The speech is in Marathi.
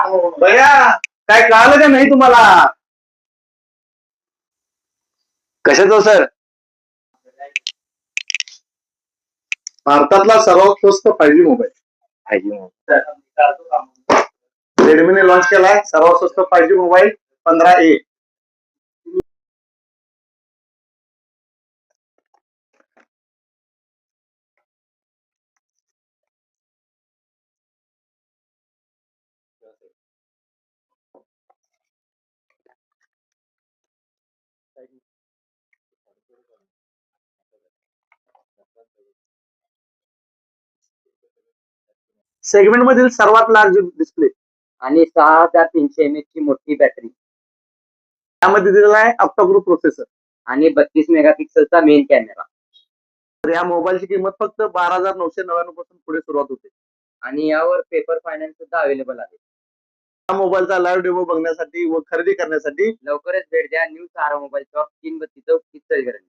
भैया काय कळालं का नाही तुम्हाला? कशाचं सर? भारतातला सर्वात स्वस्त 5G mobile. 5G mobile रेडमीने launch केलाय सर्वात स्वस्त 5G मोबाईल 15A. सेगमेंट मधील सर्वात लार्ज डिस्प्ले आणि 6300 mAh ची मोठी बॅटरी त्यामध्ये दिलेला आहे ऑक्टा प्रोसेसर आणि 32 मेगापिक्सलचा मेन कॅमेरा. तर या मोबाईलची किंमत फक्त 12,999 पासून पुढे सुरुवात होते आणि यावर पेपर फायनान्स सुद्धा अवेलेबल आहे. हा मोबाईलचा लाईव्ह डेमो बघण्यासाठी व खरेदी करण्यासाठी लवकरच भेट द्या न्यू सहारा मोबाईल शॉप 332 चौक, चितळी.